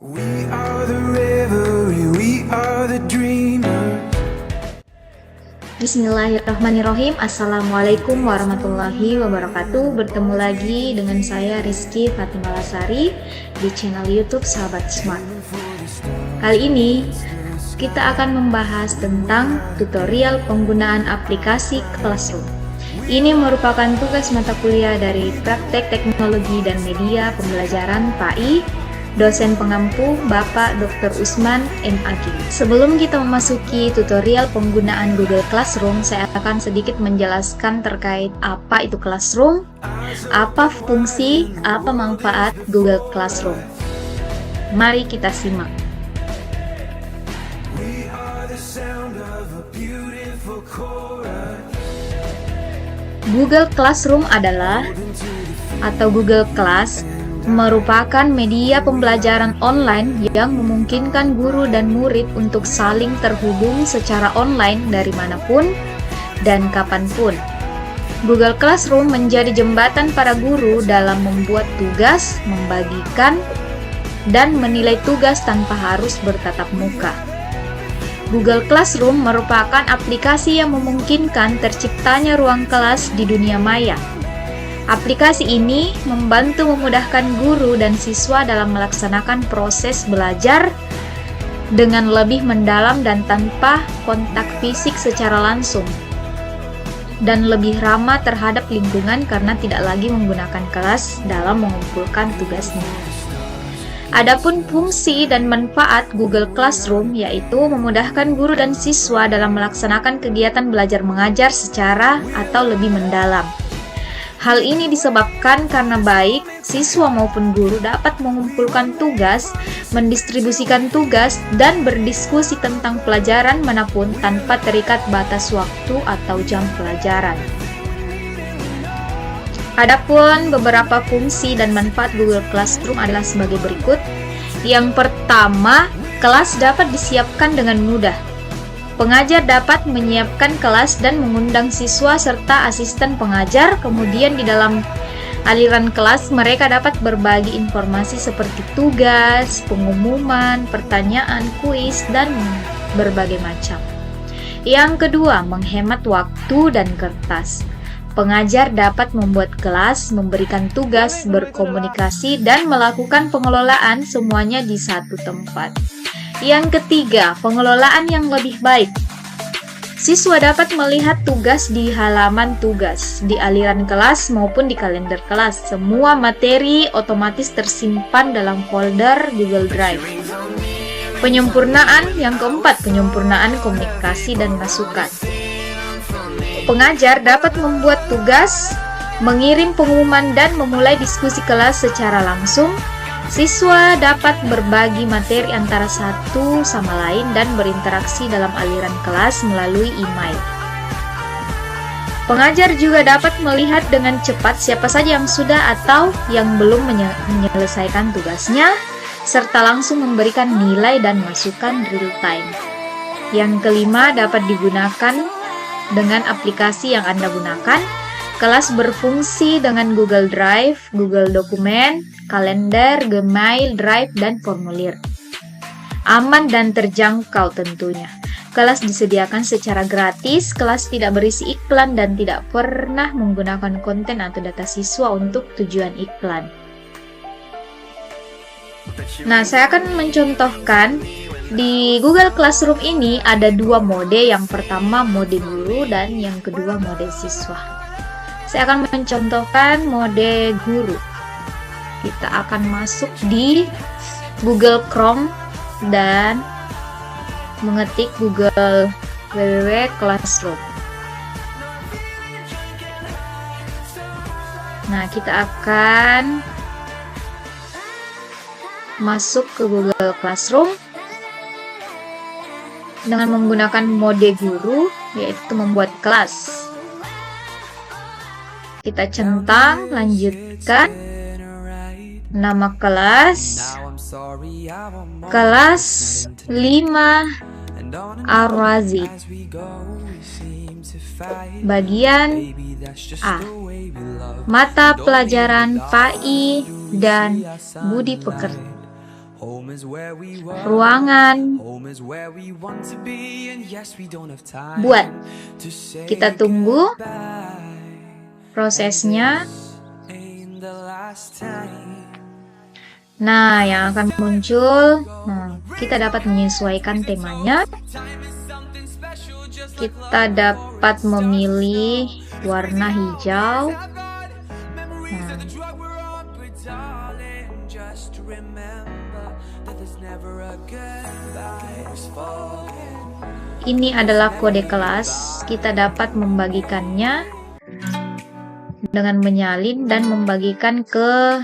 We are the revelry, we are the dreamers. Bismillahirrahmanirrahim. Assalamualaikum warahmatullahi wabarakatuh. Bertemu lagi dengan saya Rizky Fatimah Lasari di channel YouTube Sahabat Smart. Kali ini kita akan membahas tentang tutorial penggunaan aplikasi Classroom. Ini merupakan tugas mata kuliah dari Praktek Teknologi dan Media Pembelajaran PAI, dosen pengampu Bapak Dr. Usman M.Ag. Sebelum kita memasuki tutorial penggunaan Google Classroom, saya akan sedikit menjelaskan terkait apa itu Classroom, apa fungsi, apa manfaat Google Classroom. Mari kita simak. Google Classroom adalah atau Google Class merupakan media pembelajaran online yang memungkinkan guru dan murid untuk saling terhubung secara online dari manapun dan kapanpun. Google Classroom menjadi jembatan para guru dalam membuat tugas, membagikan, dan menilai tugas tanpa harus bertatap muka. Google Classroom merupakan aplikasi yang memungkinkan terciptanya ruang kelas di dunia maya. Aplikasi ini membantu memudahkan guru dan siswa dalam melaksanakan proses belajar dengan lebih mendalam dan tanpa kontak fisik secara langsung, dan lebih ramah terhadap lingkungan karena tidak lagi menggunakan kelas dalam mengumpulkan tugasnya. Adapun fungsi dan manfaat Google Classroom yaitu memudahkan guru dan siswa dalam melaksanakan kegiatan belajar mengajar secara atau lebih mendalam. Hal ini disebabkan karena baik siswa maupun guru dapat mengumpulkan tugas, mendistribusikan tugas, dan berdiskusi tentang pelajaran manapun tanpa terikat batas waktu atau jam pelajaran. Adapun beberapa fungsi dan manfaat Google Classroom adalah sebagai berikut. Yang pertama, kelas dapat disiapkan dengan mudah. Pengajar dapat menyiapkan kelas dan mengundang siswa serta asisten pengajar. Kemudian di dalam aliran kelas mereka dapat berbagi informasi seperti tugas, pengumuman, pertanyaan, kuis, dan berbagai macam. Yang kedua, menghemat waktu dan kertas. Pengajar dapat membuat kelas, memberikan tugas, berkomunikasi, dan melakukan pengelolaan semuanya di satu tempat. Yang ketiga, pengelolaan yang lebih baik. Siswa dapat melihat tugas di halaman tugas, di aliran kelas maupun di kalender kelas. Semua materi otomatis tersimpan dalam folder Google Drive. Penyempurnaan yang keempat, penyempurnaan komunikasi dan masukan. Pengajar dapat membuat tugas, mengirim pengumuman, dan memulai diskusi kelas secara langsung. Siswa dapat berbagi materi antara satu sama lain dan berinteraksi dalam aliran kelas melalui email. Pengajar juga dapat melihat dengan cepat siapa saja yang sudah atau yang belum menyelesaikan tugasnya, serta langsung memberikan nilai dan masukan real time. Yang kelima, dapat digunakan dengan aplikasi yang Anda gunakan. Kelas berfungsi dengan Google Drive, Google Dokumen, kalender, Gmail, Drive, dan formulir. Aman dan terjangkau tentunya. Kelas disediakan secara gratis, kelas tidak berisi iklan dan tidak pernah menggunakan konten atau data siswa untuk tujuan iklan. Nah, saya akan mencontohkan di Google Classroom ini ada dua mode. Yang pertama mode guru dan yang kedua mode siswa. Saya akan mencontohkan mode guru. Kita akan masuk di Google Chrome dan mengetik Google www.classroom. Nah, kita akan masuk ke Google Classroom dengan menggunakan mode guru, yaitu membuat kelas. Kita centang, lanjutkan nama kelas 5 Ar-Razi, bagian A, mata pelajaran PAI dan Budi Pekerti. Home is where we were. ruangan. Home is where we want to be, and yes, we don't have time Buat. to say Kita tunggu goodbye. prosesnya. Ain't the last time. Nah, yang akan muncul, kita dapat menyesuaikan temanya. Kita dapat memilih warna hijau. Nah, ini adalah kode kelas. Kita dapat membagikannya dengan menyalin dan membagikan ke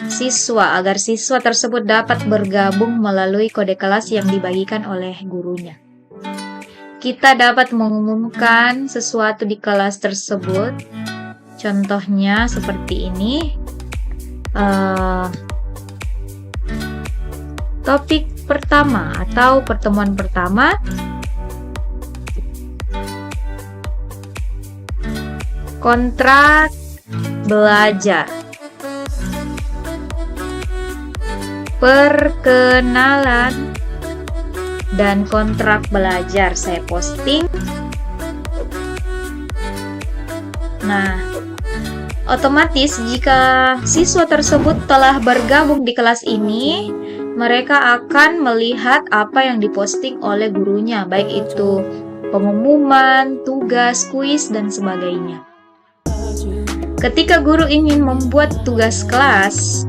siswa agar siswa tersebut dapat bergabung melalui kode kelas yang dibagikan oleh gurunya. Kita dapat mengumumkan sesuatu di kelas tersebut. Contohnya seperti ini. Topik pertama atau pertemuan pertama. Kontrak belajar. Perkenalan dan kontrak belajar saya posting. Nah, otomatis jika siswa tersebut telah bergabung di kelas ini, mereka akan melihat apa yang diposting oleh gurunya, baik itu pengumuman, tugas, kuis, dan sebagainya. Ketika guru ingin membuat tugas kelas,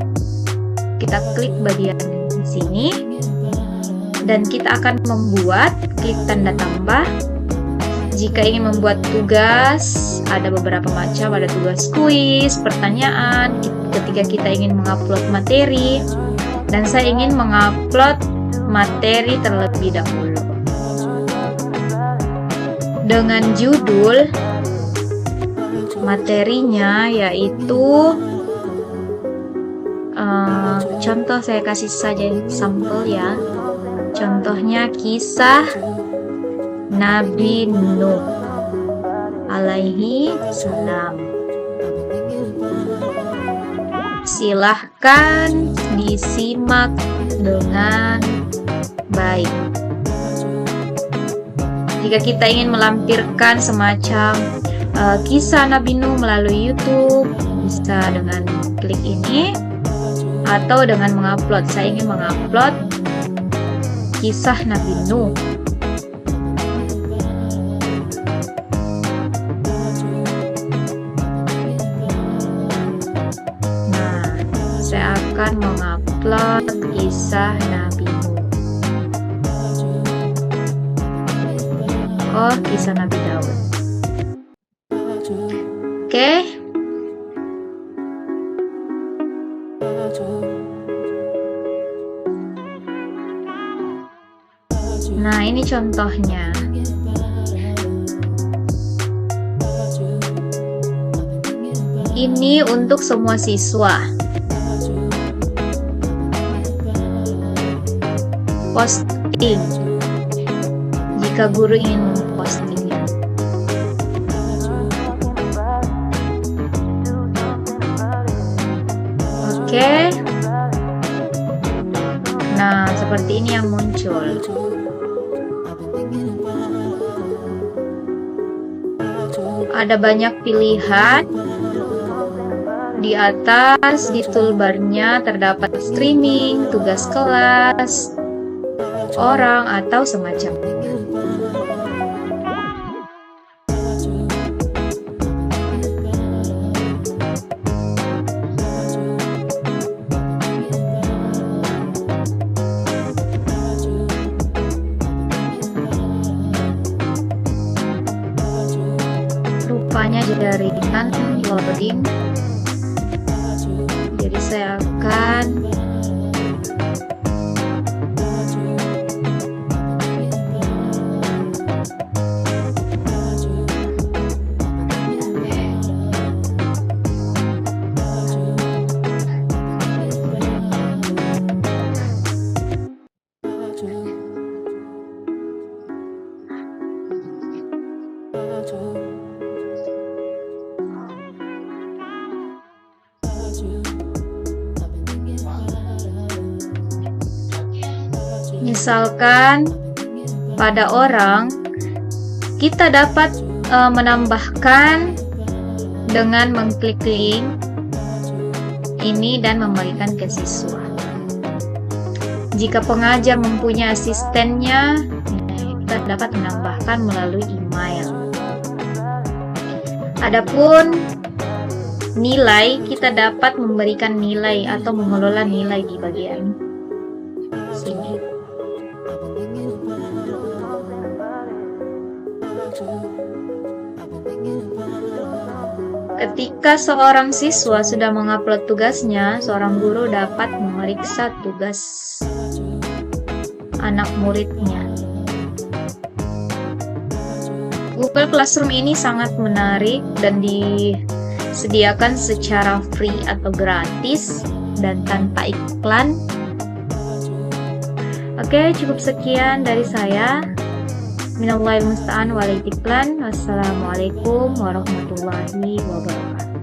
kita klik bagian di sini dan kita akan membuat, klik tanda tambah. Jika ingin membuat tugas, ada beberapa macam, ada tugas kuis, pertanyaan, ketika kita ingin mengupload materi, dan saya ingin mengupload materi terlebih dahulu dengan judul materinya yaitu contoh, saya kasih saja sampel ya. Contohnya kisah Nabi Nuh alaihi salam. Silahkan disimak dengan baik. Jika kita ingin melampirkan semacam kisah Nabi Nuh melalui YouTube, bisa dengan klik ini atau dengan mengupload. Saya ingin mengupload kisah Nabi Nuh. Nah, saya akan mengupload kisah Nabi Nuh. Oh, kisah Nabi Daud. Oke. Nah, ini contohnya. Ini untuk semua siswa. Posting. Jika guru ingin mempostingnya. Oke. Nah, seperti ini yang muncul. Ada banyak pilihan. Di atas di toolbarnya terdapat streaming, tugas kelas, orang, atau semacamnya. Rupanya jaringan loading. Jadi saya akan Misalkan pada orang, kita dapat menambahkan dengan mengklik link ini dan membagikan ke siswa. Jika pengajar mempunyai asistennya, kita dapat menambahkan melalui email. Adapun nilai, kita dapat memberikan nilai atau mengelola nilai di bagian sini. Ketika seorang siswa sudah mengupload tugasnya, seorang guru dapat memeriksa tugas anak muridnya. Google Classroom ini sangat menarik dan disediakan secara free atau gratis dan tanpa iklan. Oke, cukup sekian dari saya. Minallahil musta'an wal iklan. Wassalamualaikum warahmatullahi wabarakatuh.